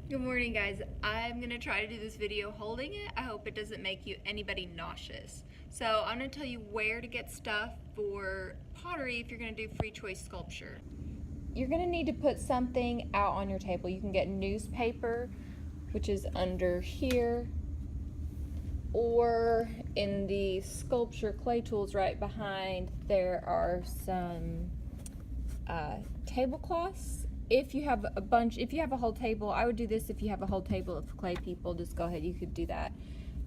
Good morning, guys. I'm gonna try to do this video holding it. I hope it doesn't make anybody nauseous. So I'm gonna tell you where to get stuff for pottery if you're gonna do free choice sculpture. You're gonna need to put something out on your table. You can get newspaper, which is under here, or in the sculpture clay tools right behind, there are some tablecloths. If you have a whole table, I would do this if you have a whole table of clay people, just go ahead, you could do that.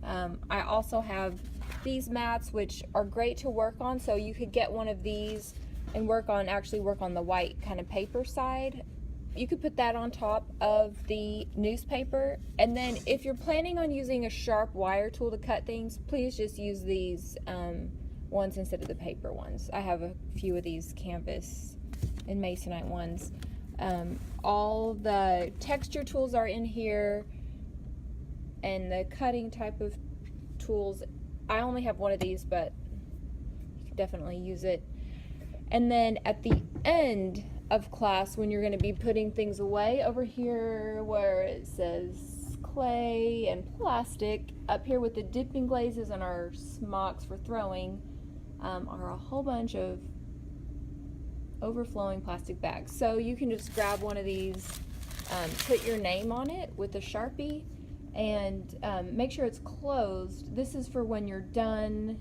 I also have these mats, which are great to work on, so you could get one of these and actually work on the white kind of paper side. You could put that on top of the newspaper, and then if you're planning on using a sharp wire tool to cut things, please just use these ones instead of the paper ones. I have a few of these canvas and masonite ones. All the texture tools are in here, and the cutting type of tools, I only have one of these, but you can definitely use it. And then at the end of class, when you're going to be putting things away, over here where it says clay and plastic, up here with the dipping glazes and our smocks for throwing, are a whole bunch of overflowing plastic bags. So you can just grab one of these, put your name on it with a Sharpie, and make sure it's closed. This is for when you're done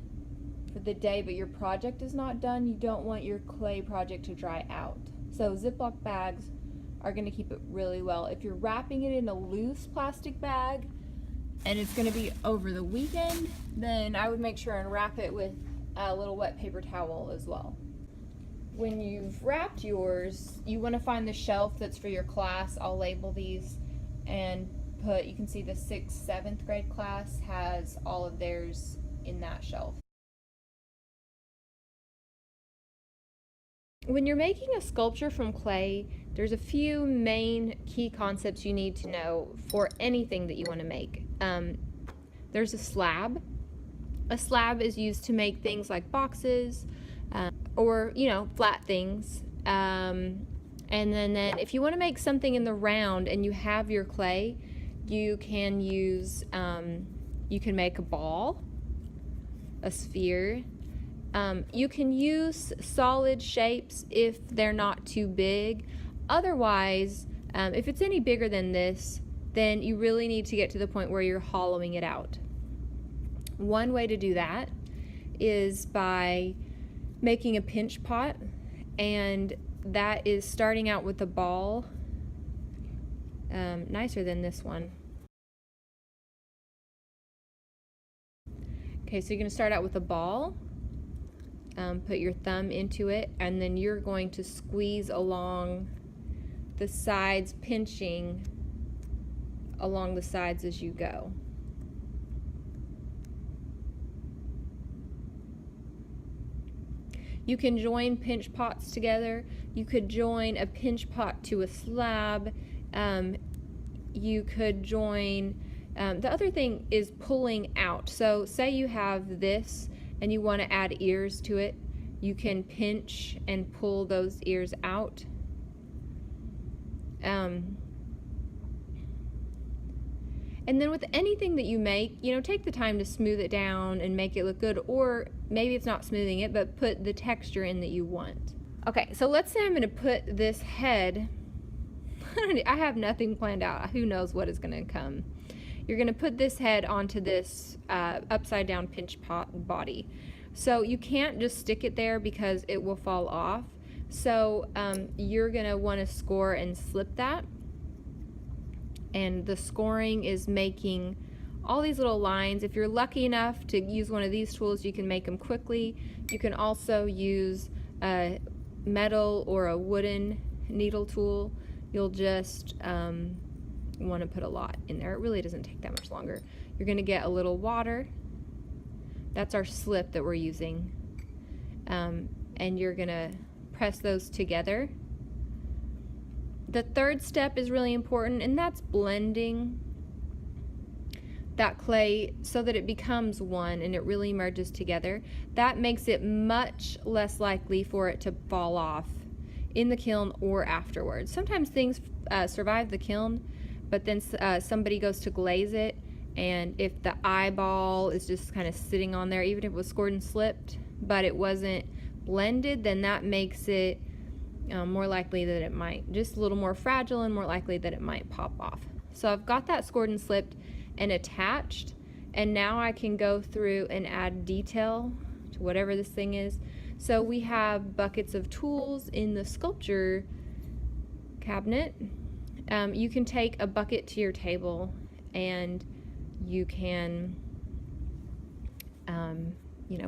for the day but your project is not done. You don't want your clay project to dry out. So Ziploc bags are going to keep it really well. If you're wrapping it in a loose plastic bag and it's going to be over the weekend, then I would make sure and wrap it with a little wet paper towel as well. When you've wrapped yours, you want to find the shelf that's for your class. I'll label these and you can see the 6th, 7th grade class has all of theirs in that shelf. When you're making a sculpture from clay, there's a few main key concepts you need to know for anything that you want to make. There's a slab. A slab is used to make things like boxes, or flat things, and then if you want to make something in the round and you have your clay, you can use you can make a ball, a sphere. You can use solid shapes if they're not too big. Otherwise, if it's any bigger than this, then you really need to get to the point where you're hollowing it out. One way to do that is by making a pinch pot, and that is starting out with a ball, nicer than this one. Okay, so you're going to start out with a ball, put your thumb into it, and then you're going to squeeze along the sides, pinching along the sides as you go. You can join pinch pots together. You could join a pinch pot to a slab. You could join, the other thing is pulling out. So say you have this and you want to add ears to it. You can pinch and pull those ears out. And then with anything that you make, take the time to smooth it down and make it look good, or maybe it's not smoothing it, but put the texture in that you want. Okay, so let's say I'm going to put this head, I have nothing planned out, who knows what is going to come. You're going to put this head onto this upside down pinch pot body. So you can't just stick it there because it will fall off. So you're going to want to score and slip that. And the scoring is making all these little lines. If you're lucky enough to use one of these tools, you can make them quickly. You can also use a metal or a wooden needle tool. You'll just want to put a lot in there. It really doesn't take that much longer. You're going to get a little water. That's our slip that we're using. And you're going to press those together. The third step is really important, and that's blending that clay so that it becomes one and it really merges together. That makes it much less likely for it to fall off in the kiln or afterwards. Sometimes things survive the kiln, but then somebody goes to glaze it, and if the eyeball is just kind of sitting on there, even if it was scored and slipped, but it wasn't blended, then that makes it more likely that it might, just a little more fragile and more likely that it might pop off. So I've got that scored and slipped and attached, and now I can go through and add detail to whatever this thing is. So we have buckets of tools in the sculpture cabinet. You can take a bucket to your table and you can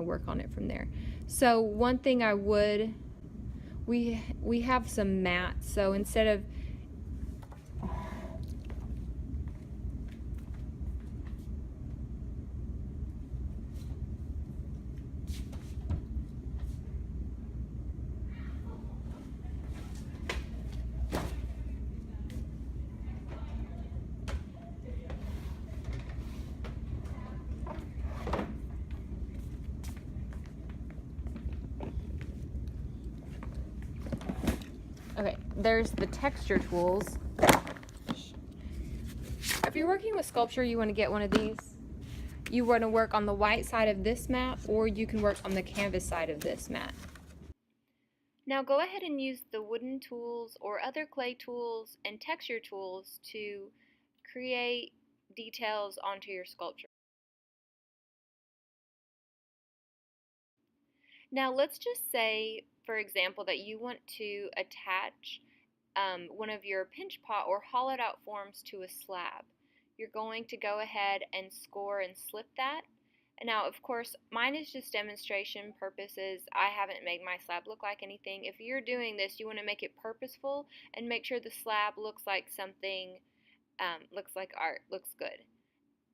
work on it from there. So one thing I would, we have some mats, so instead of okay, there's the texture tools. If you're working with sculpture, you want to get one of these. You want to work on the white side of this mat, or you can work on the canvas side of this mat. Now go ahead and use the wooden tools or other clay tools and texture tools to create details onto your sculpture. Now let's just say, for example, that you want to attach one of your pinch pot or hollowed out forms to a slab. You're going to go ahead and score and slip that. And now, of course, mine is just demonstration purposes. I haven't made my slab look like anything. If you're doing this, you want to make it purposeful and make sure the slab looks like something, looks like art, looks good.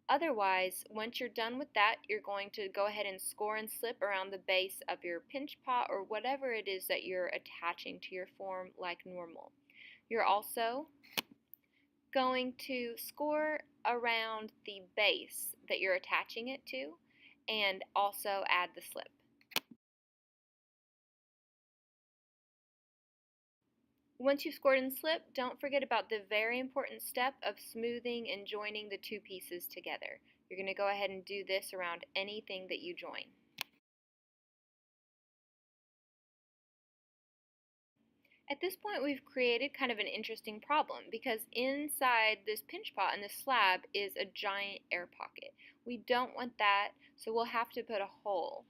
Otherwise, once you're done with that, you're going to go ahead and score and slip around the base of your pinch pot or whatever it is that you're attaching to your form like normal. You're also going to score around the base that you're attaching it to and also add the slip. Once you've scored and slipped, don't forget about the very important step of smoothing and joining the two pieces together. You're going to go ahead and do this around anything that you join. At this point, we've created kind of an interesting problem because inside this pinch pot and this slab is a giant air pocket. We don't want that, so we'll have to put a hole.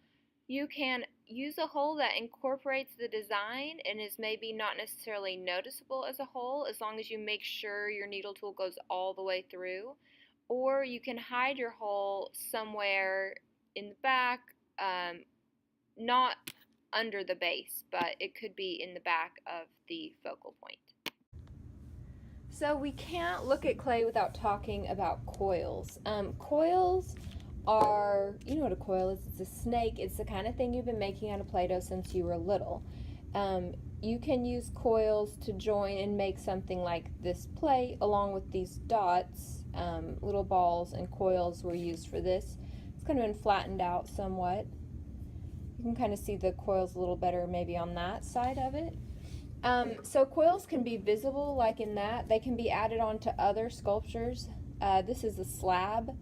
You can use a hole that incorporates the design and is maybe not necessarily noticeable as a hole, as long as you make sure your needle tool goes all the way through. Or you can hide your hole somewhere in the back, not under the base, but it could be in the back of the focal point. So we can't look at clay without talking about coils. Coils are, you know what a coil is? It's a snake. It's the kind of thing you've been making out of Play-Doh since you were little. You can use coils to join and make something like this plate along with these dots. Little balls and coils were used for this. It's kind of been flattened out somewhat. You can kind of see the coils a little better maybe on that side of it. So coils can be visible like in that. They can be added onto other sculptures. This is a slab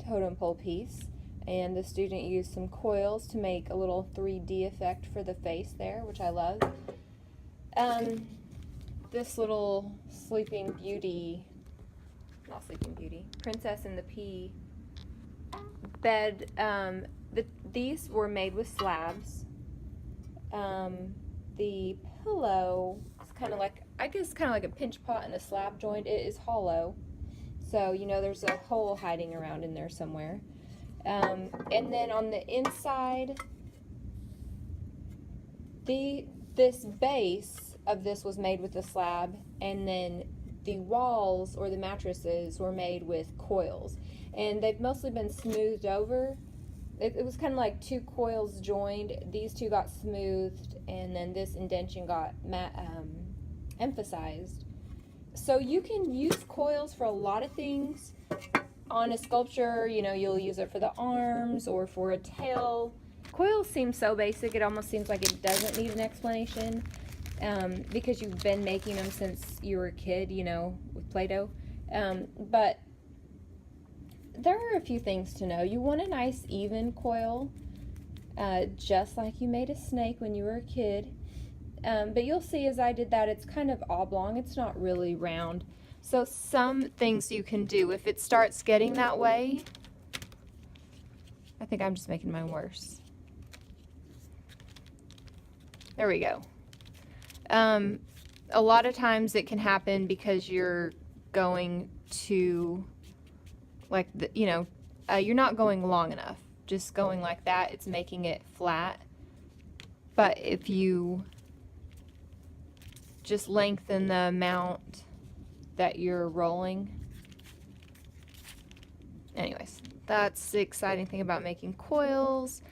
totem pole piece, and the student used some coils to make a little 3D effect for the face there, which I love. This little Sleeping Beauty, not Sleeping Beauty, Princess and the Pea bed. These were made with slabs. The pillow is kind of like, I guess kind of like a pinch pot and a slab joint. It is hollow, so you know there's a hole hiding around in there somewhere. And then on the inside, this base of this was made with a slab, and then the walls or the mattresses were made with coils, and they've mostly been smoothed over. It was kind of like two coils joined. These two got smoothed, and then this indentation got emphasized. So you can use coils for a lot of things. On a sculpture, you know, you'll use it for the arms or for a tail. Coils seem so basic, it almost seems like it doesn't need an explanation, because you've been making them since you were a kid, you know, with Play-Doh. But there are a few things to know. You want a nice even coil, just like you made a snake when you were a kid. But you'll see as I did that, it's kind of oblong. It's not really round. So some things you can do, if it starts getting that way, I think I'm just making mine worse. There we go. A lot of times it can happen because you're going to, like, you're not going long enough. Just going like that, it's making it flat. But if you just lengthen the amount that you're rolling. Anyways, that's the exciting thing about making coils.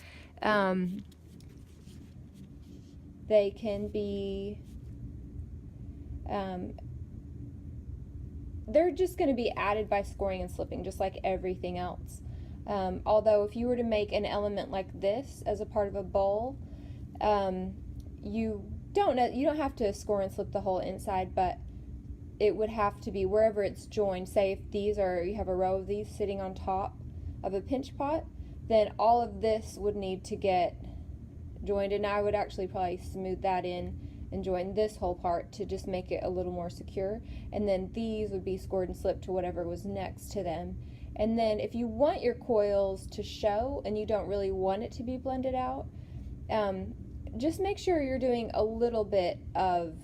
They can be, they're just going to be added by scoring and slipping, just like everything else. Although if you were to make an element like this as a part of a bowl, you don't have to score and slip the whole inside, but it would have to be wherever it's joined. Say if you have a row of these sitting on top of a pinch pot, then all of this would need to get joined, and I would actually probably smooth that in and join this whole part to just make it a little more secure, and then these would be scored and slipped to whatever was next to them. And then if you want your coils to show and you don't really want it to be blended out, just make sure you're doing a little bit of,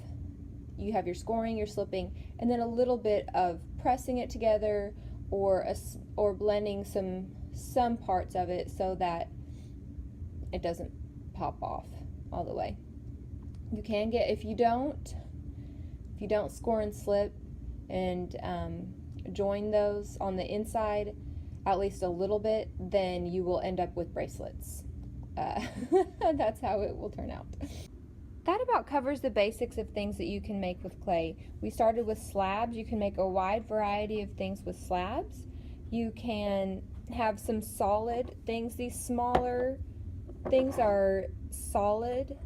you have your scoring, your slipping, and then a little bit of pressing it together or blending some parts of it so that it doesn't pop off all the way. You can get, if you don't score and slip and join those on the inside at least a little bit, then you will end up with bracelets. That's how it will turn out. That about covers the basics of things that you can make with clay. We started with slabs. You can make a wide variety of things with slabs. You can have some solid things. These smaller things are solid,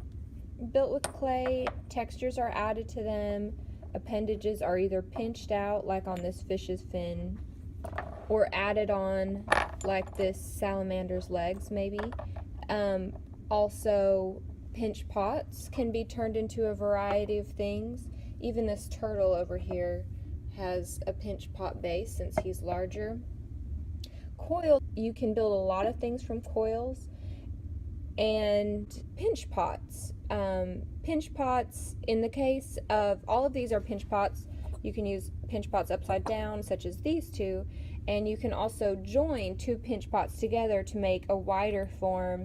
built with clay. Textures are added to them. Appendages are either pinched out, like on this fish's fin, or added on, like this salamander's legs, maybe. Also, pinch pots can be turned into a variety of things. Even this turtle over here has a pinch pot base since he's larger. Coils, you can build a lot of things from coils. And pinch pots. Pinch pots, in the case of all of these are pinch pots. You can use pinch pots upside down, such as these two, and you can also join two pinch pots together to make a wider form